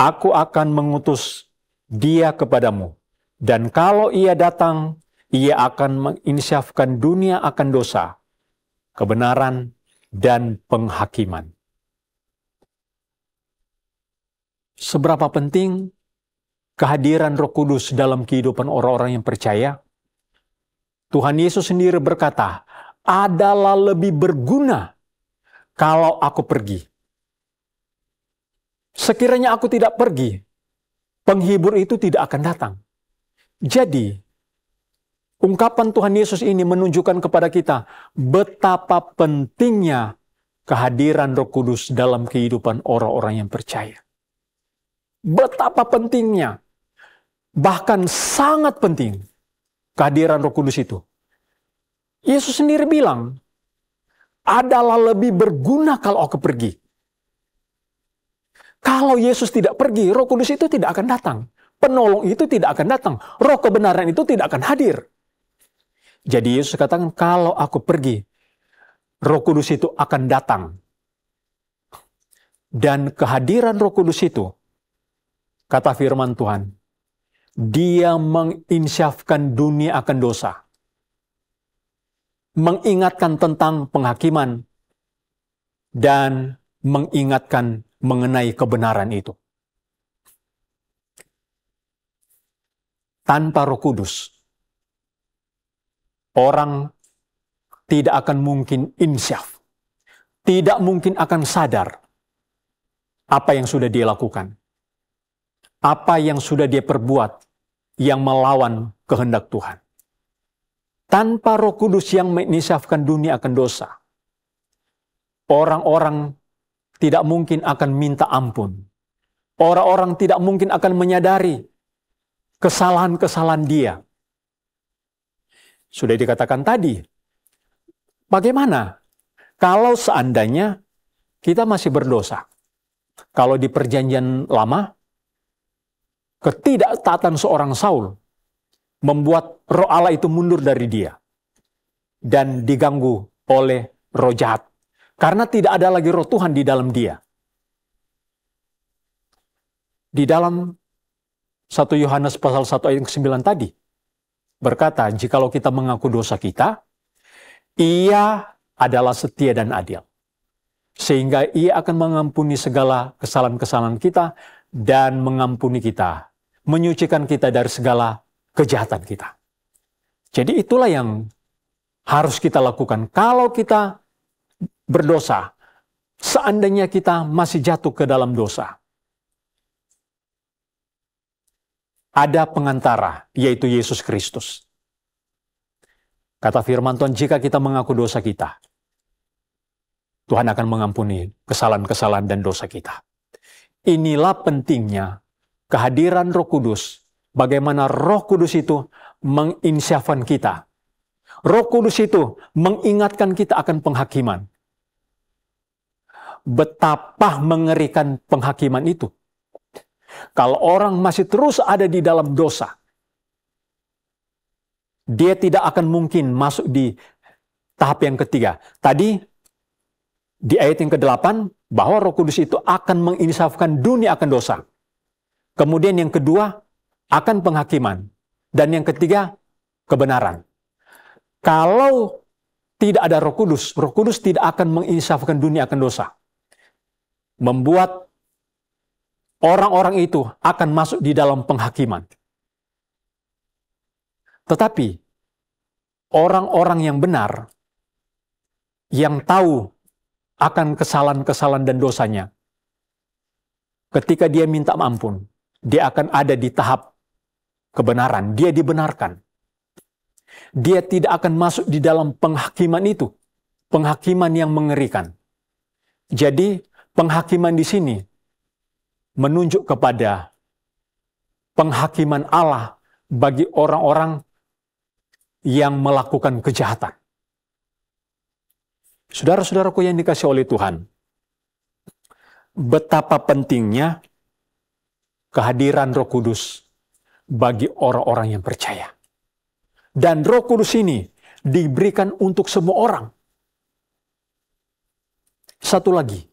aku akan mengutus Dia kepadamu. Dan kalau Ia datang, Ia akan menginsyafkan dunia akan dosa, kebenaran, dan penghakiman. Seberapa penting kehadiran Roh Kudus dalam kehidupan orang-orang yang percaya? Tuhan Yesus sendiri berkata, adalah lebih berguna kalau aku pergi. Sekiranya aku tidak pergi, penghibur itu tidak akan datang. Jadi, ungkapan Tuhan Yesus ini menunjukkan kepada kita betapa pentingnya kehadiran Roh Kudus dalam kehidupan orang-orang yang percaya. Betapa pentingnya, bahkan sangat penting kehadiran Roh Kudus itu. Yesus sendiri bilang, adalah lebih berguna kalau aku pergi. Kalau Yesus tidak pergi, Roh Kudus itu tidak akan datang. Penolong itu tidak akan datang. Roh kebenaran itu tidak akan hadir. Jadi Yesus katakan, kalau aku pergi, Roh Kudus itu akan datang. Dan kehadiran Roh Kudus itu, kata firman Tuhan, Dia menginsyafkan dunia akan dosa. Mengingatkan tentang penghakiman dan mengingatkan mengenai kebenaran itu. Tanpa Roh Kudus, orang tidak akan mungkin insyaf. Tidak mungkin akan sadar apa yang sudah dia lakukan. Apa yang sudah dia perbuat yang melawan kehendak Tuhan. Tanpa Roh Kudus yang menginsyafkan dunia akan dosa, orang-orang tidak mungkin akan minta ampun. Orang-orang tidak mungkin akan menyadari kesalahan-kesalahan dia. Sudah dikatakan tadi, bagaimana kalau seandainya kita masih berdosa? Kalau di perjanjian lama, ketidaktaatan seorang Saul membuat roh Allah itu mundur dari dia dan diganggu oleh roh jahat. Karena tidak ada lagi roh Tuhan di dalam dia. Di dalam 1 Yohanes pasal 1 ayat 9 tadi, berkata, jikalau kita mengaku dosa kita, Ia adalah setia dan adil. Sehingga Ia akan mengampuni segala kesalahan-kesalahan kita dan mengampuni kita, menyucikan kita dari segala kejahatan kita. Jadi itulah yang harus kita lakukan. Kalau kita berdosa, seandainya kita masih jatuh ke dalam dosa, ada pengantara, yaitu Yesus Kristus. Kata firman Tuhan, jika kita mengaku dosa kita, Tuhan akan mengampuni kesalahan-kesalahan dan dosa kita. Inilah pentingnya kehadiran Roh Kudus. Bagaimana Roh Kudus itu menginsyafkan kita. Roh Kudus itu mengingatkan kita akan penghakiman. Betapa mengerikan penghakiman itu. Kalau orang masih terus ada di dalam dosa, dia tidak akan mungkin masuk di tahap yang ketiga. Tadi di ayat yang ke-8, bahwa Roh Kudus itu akan menginsafkan dunia akan dosa. Kemudian yang kedua, akan penghakiman. Dan yang ketiga, kebenaran. Kalau tidak ada Roh Kudus tidak akan menginsafkan dunia akan dosa. Membuat orang-orang itu akan masuk di dalam penghakiman. Tetapi, orang-orang yang benar, yang tahu akan kesalahan-kesalahan dan dosanya, ketika dia minta ampun, dia akan ada di tahap kebenaran, dia dibenarkan. Dia tidak akan masuk di dalam penghakiman itu, penghakiman yang mengerikan. Jadi, penghakiman di sini menunjuk kepada penghakiman Allah bagi orang-orang yang melakukan kejahatan. Saudara-saudaraku yang dikasihi oleh Tuhan, betapa pentingnya kehadiran Roh Kudus bagi orang-orang yang percaya. Dan Roh Kudus ini diberikan untuk semua orang. Satu lagi,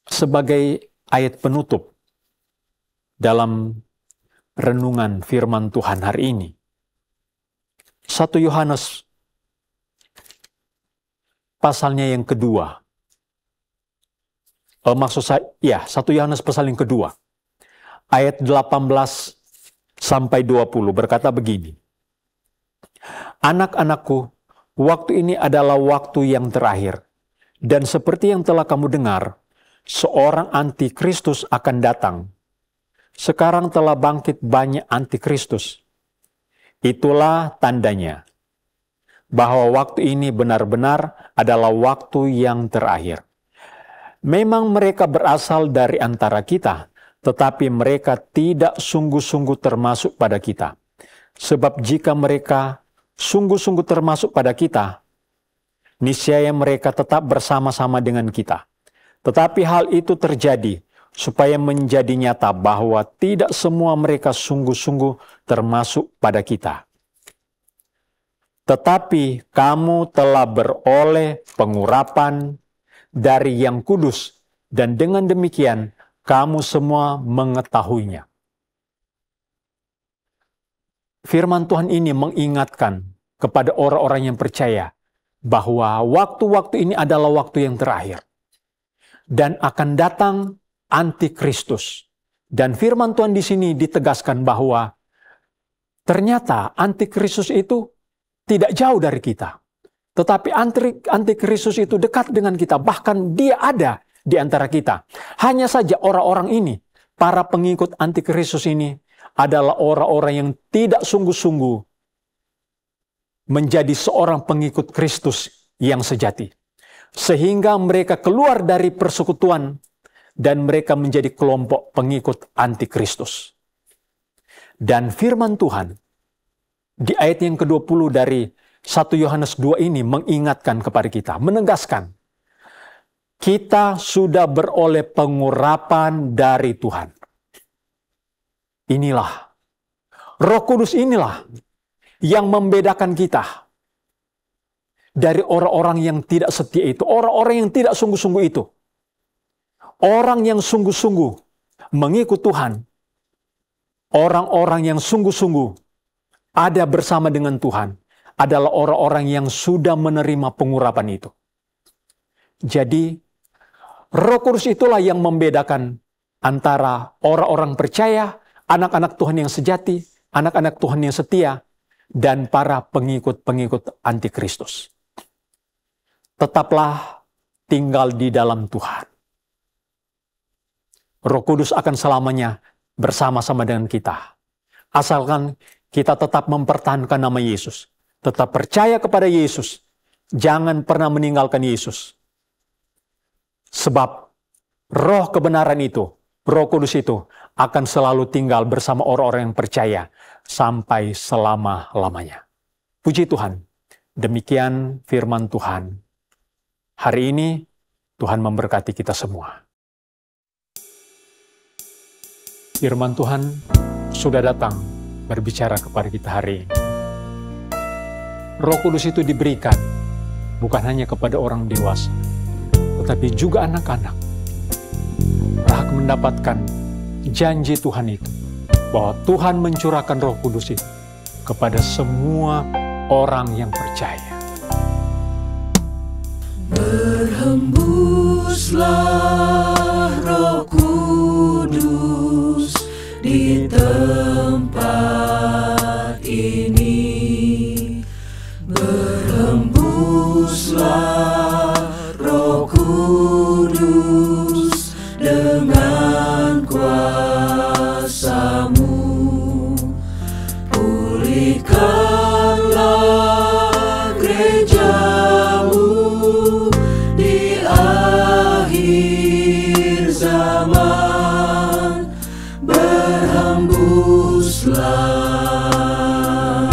sebagai ayat penutup dalam renungan firman Tuhan hari ini. 1 Yohanes pasalnya yang kedua. 1 Yohanes pasal yang kedua. Ayat 18 sampai 20 berkata begini. Anak-anakku, waktu ini adalah waktu yang terakhir. Dan seperti yang telah kamu dengar, seorang antikristus akan datang. Sekarang telah bangkit banyak antikristus. Itulah tandanya bahwa waktu ini benar-benar adalah waktu yang terakhir. Memang mereka berasal dari antara kita, tetapi mereka tidak sungguh-sungguh termasuk pada kita. Sebab jika mereka sungguh-sungguh termasuk pada kita, niscaya mereka tetap bersama-sama dengan kita. Tetapi hal itu terjadi supaya menjadi nyata bahwa tidak semua mereka sungguh-sungguh termasuk pada kita. Tetapi kamu telah beroleh pengurapan dari Yang Kudus, dan dengan demikian kamu semua mengetahuinya. Firman Tuhan ini mengingatkan kepada orang-orang yang percaya bahwa waktu-waktu ini adalah waktu yang terakhir. Dan akan datang antikristus. Dan firman Tuhan di sini ditegaskan bahwa ternyata antikristus itu tidak jauh dari kita. Tetapi antikristus itu dekat dengan kita. Bahkan dia ada di antara kita. Hanya saja orang-orang ini, para pengikut antikristus ini, adalah orang-orang yang tidak sungguh-sungguh menjadi seorang pengikut Kristus yang sejati. Sehingga mereka keluar dari persekutuan dan mereka menjadi kelompok pengikut antikristus. Dan firman Tuhan di ayat yang ke-20 dari 1 Yohanes 2 ini mengingatkan kepada kita, menegaskan, kita sudah beroleh pengurapan dari Tuhan. Inilah, Roh Kudus inilah yang membedakan kita dari orang-orang yang tidak setia itu, orang-orang yang tidak sungguh-sungguh itu. Orang yang sungguh-sungguh mengikut Tuhan, orang-orang yang sungguh-sungguh ada bersama dengan Tuhan, adalah orang-orang yang sudah menerima pengurapan itu. Jadi, Roh Kudus itulah yang membedakan antara orang-orang percaya, anak-anak Tuhan yang sejati, anak-anak Tuhan yang setia, dan para pengikut-pengikut antikristus. Tetaplah tinggal di dalam Tuhan. Roh Kudus akan selamanya bersama-sama dengan kita. Asalkan kita tetap mempertahankan nama Yesus. Tetap percaya kepada Yesus. Jangan pernah meninggalkan Yesus. Sebab roh kebenaran itu, Roh Kudus itu akan selalu tinggal bersama orang-orang yang percaya sampai selama-lamanya. Puji Tuhan. Demikian firman Tuhan. Hari ini Tuhan memberkati kita semua. Firman Tuhan sudah datang berbicara kepada kita hari ini. Roh Kudus itu diberikan bukan hanya kepada orang dewasa, tetapi juga anak-anak. Berhak mendapatkan janji Tuhan itu, bahwa Tuhan mencurahkan Roh Kudus itu kepada semua orang yang percaya. Berhembuslah Roh Kudus di tempat ini. Berhembuslah Roh Kudus dengan kuasa-Mu. Pulihkanlah gereja-Mu di akhir zaman. Berhembuslah.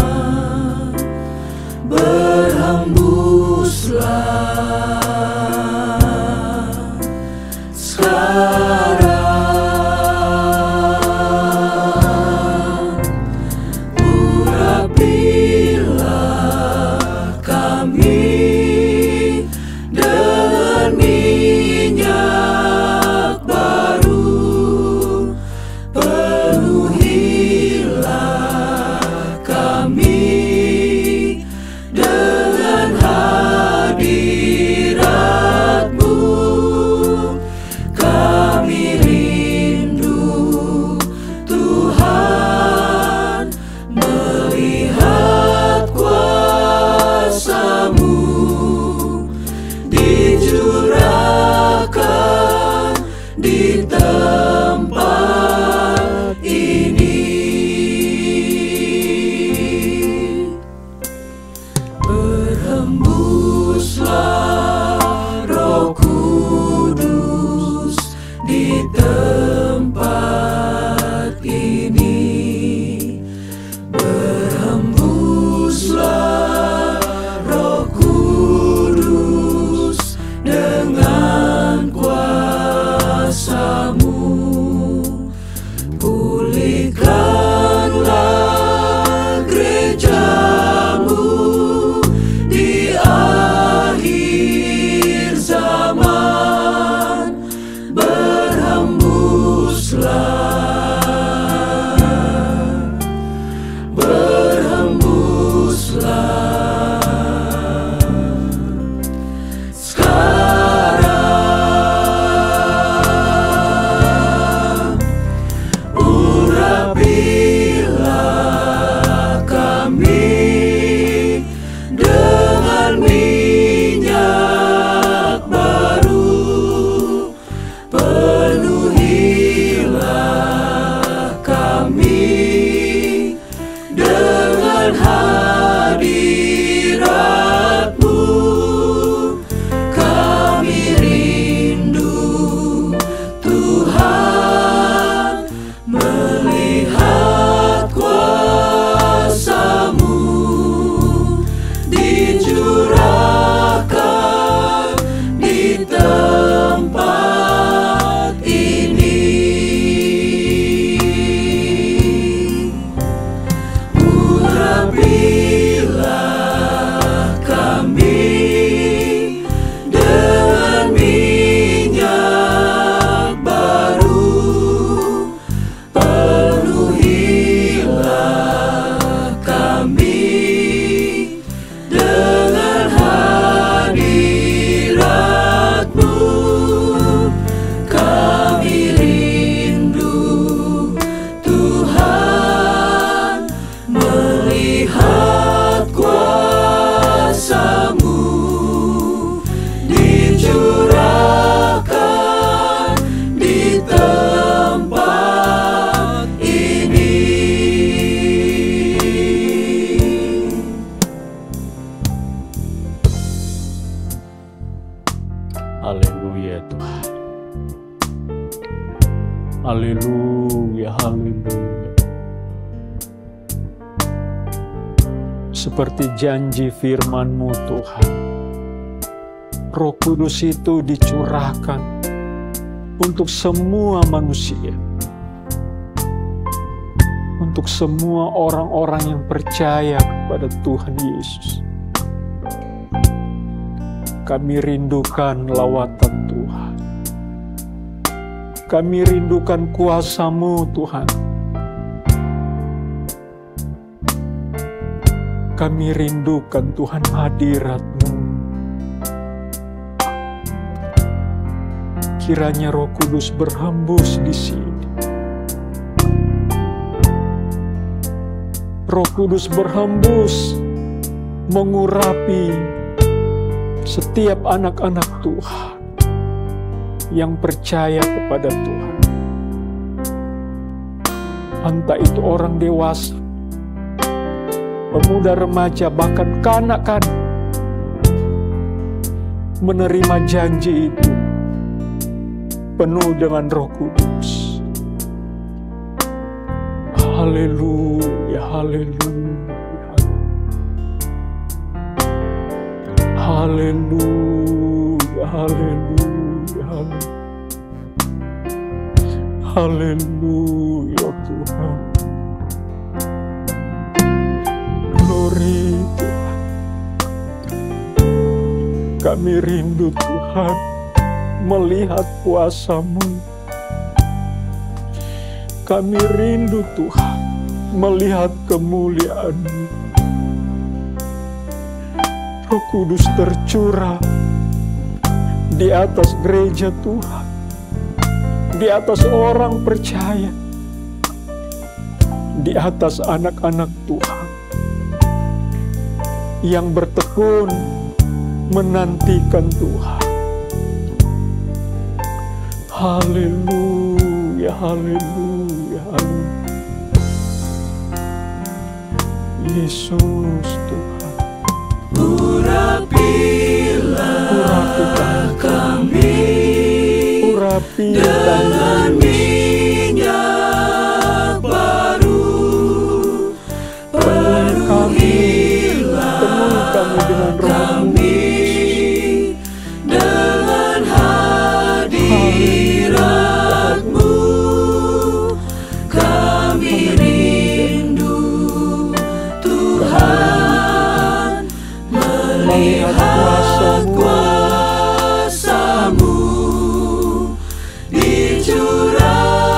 seperti janji firman-Mu Tuhan. Roh Kudus itu dicurahkan untuk semua manusia, untuk semua orang-orang yang percaya kepada Tuhan Yesus. Kami rindukan lawatan Tuhan. Kami rindukan kuasa-Mu Tuhan. Kami rindukan Tuhan hadirat-Mu. Kiranya Roh Kudus berhembus di sini. Roh Kudus berhembus mengurapi setiap anak-anak Tuhan yang percaya kepada Tuhan. Entah itu orang dewasa, pemuda, remaja, bahkan kanak-kanak, menerima janji itu penuh dengan Roh Kudus. Haleluya, haleluya, haleluya, haleluya, haleluya Tuhan. Glory Tuhan. Kami rindu Tuhan melihat kuasa-Mu. Kami rindu Tuhan melihat kemuliaan-Mu. Roh Kudus tercurah di atas gereja Tuhan, di atas orang percaya, di atas anak-anak Tuhan yang bertekun menantikan Tuhan. Haleluya, haleluya, haleluya. Yesus Tuhan, urapilah kami urapi dengan minyak baru, penuhilah kami dengan kami dengan hadirat-Mu. Kami rindu Tuhan melihat kuasa-Mu dicurahkan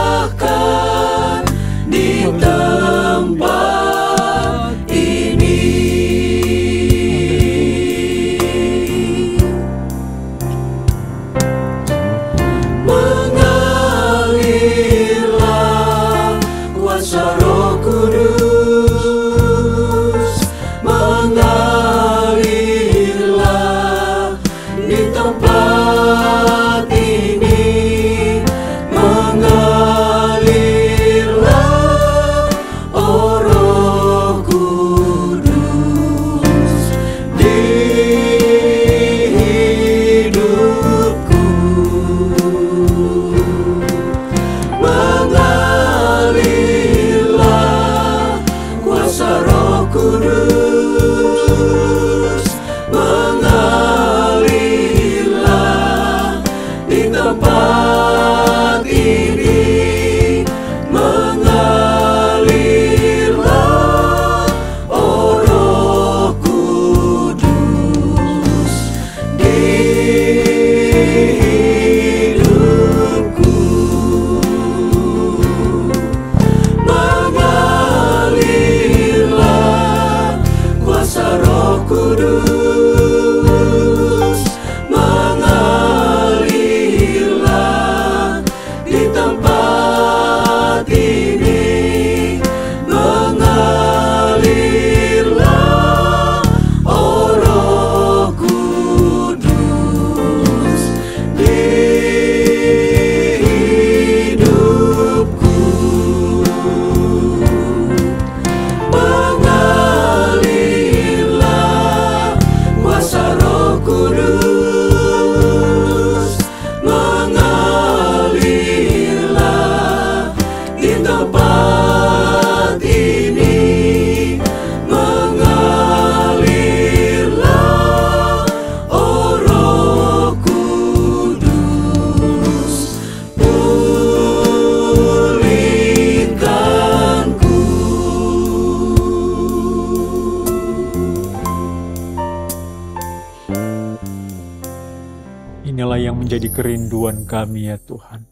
menjadi kerinduan kami ya Tuhan.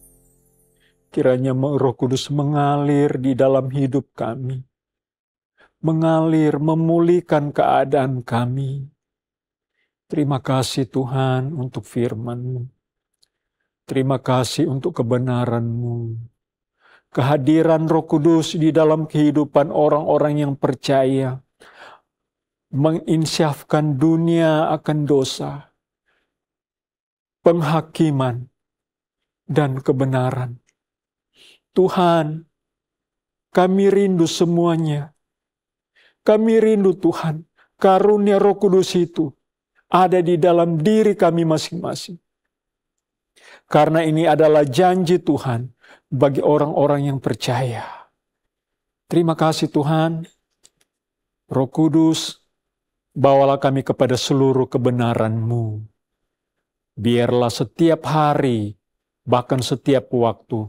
Kiranya Roh Kudus mengalir di dalam hidup kami. Mengalir, memulihkan keadaan kami. Terima kasih Tuhan untuk firman-Mu. Terima kasih untuk kebenaran-Mu. Kehadiran Roh Kudus di dalam kehidupan orang-orang yang percaya. Menginsyafkan dunia akan dosa. Penghakiman dan kebenaran. Tuhan, kami rindu semuanya. Kami rindu Tuhan, karunia Roh Kudus itu ada di dalam diri kami masing-masing. Karena ini adalah janji Tuhan bagi orang-orang yang percaya. Terima kasih Tuhan, Roh Kudus, bawalah kami kepada seluruh kebenaran-Mu. Biarlah setiap hari, bahkan setiap waktu,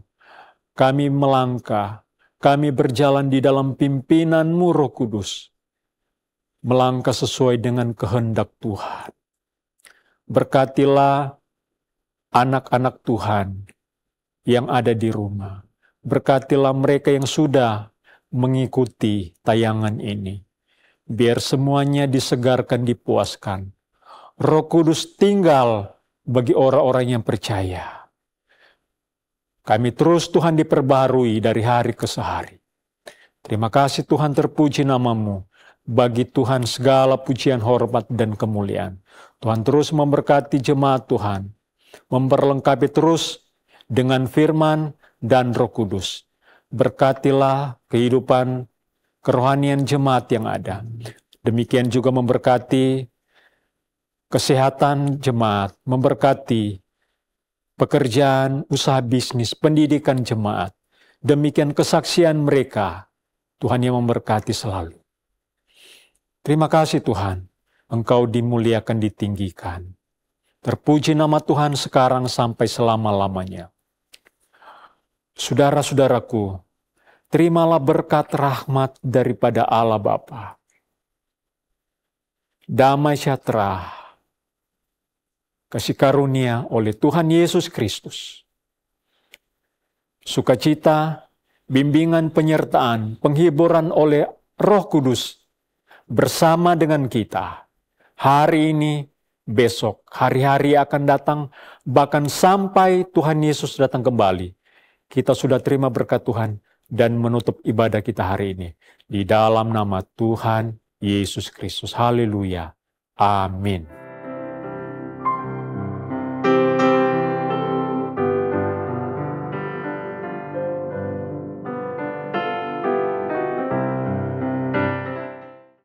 kami melangkah, kami berjalan di dalam pimpinan-Mu Roh Kudus. Melangkah sesuai dengan kehendak Tuhan. Berkatilah anak-anak Tuhan yang ada di rumah. Berkatilah mereka yang sudah mengikuti tayangan ini. Biar semuanya disegarkan, dipuaskan. Roh Kudus tinggal bagi orang-orang yang percaya. Kami terus Tuhan diperbarui dari hari ke hari. Terima kasih Tuhan, terpuji nama-Mu. Bagi Tuhan segala pujian, hormat, dan kemuliaan. Tuhan terus memberkati jemaat Tuhan. Memperlengkapi terus dengan firman dan Roh Kudus. Berkatilah kehidupan kerohanian jemaat yang ada. Demikian juga memberkati kesehatan jemaat, memberkati pekerjaan, usaha bisnis, pendidikan jemaat. Demikian kesaksian mereka, Tuhan yang memberkati selalu. Terima kasih Tuhan, Engkau dimuliakan, ditinggikan. Terpuji nama Tuhan sekarang sampai selama-lamanya. Saudara-saudaraku, terimalah berkat rahmat daripada Allah Bapa. Damai sejahtera, kasih karunia oleh Tuhan Yesus Kristus. Sukacita, bimbingan, penyertaan, penghiburan oleh Roh Kudus bersama dengan kita. Hari ini, besok, hari-hari akan datang, bahkan sampai Tuhan Yesus datang kembali. Kita sudah terima berkat Tuhan dan menutup ibadah kita hari ini. Di dalam nama Tuhan Yesus Kristus. Haleluya. Amin.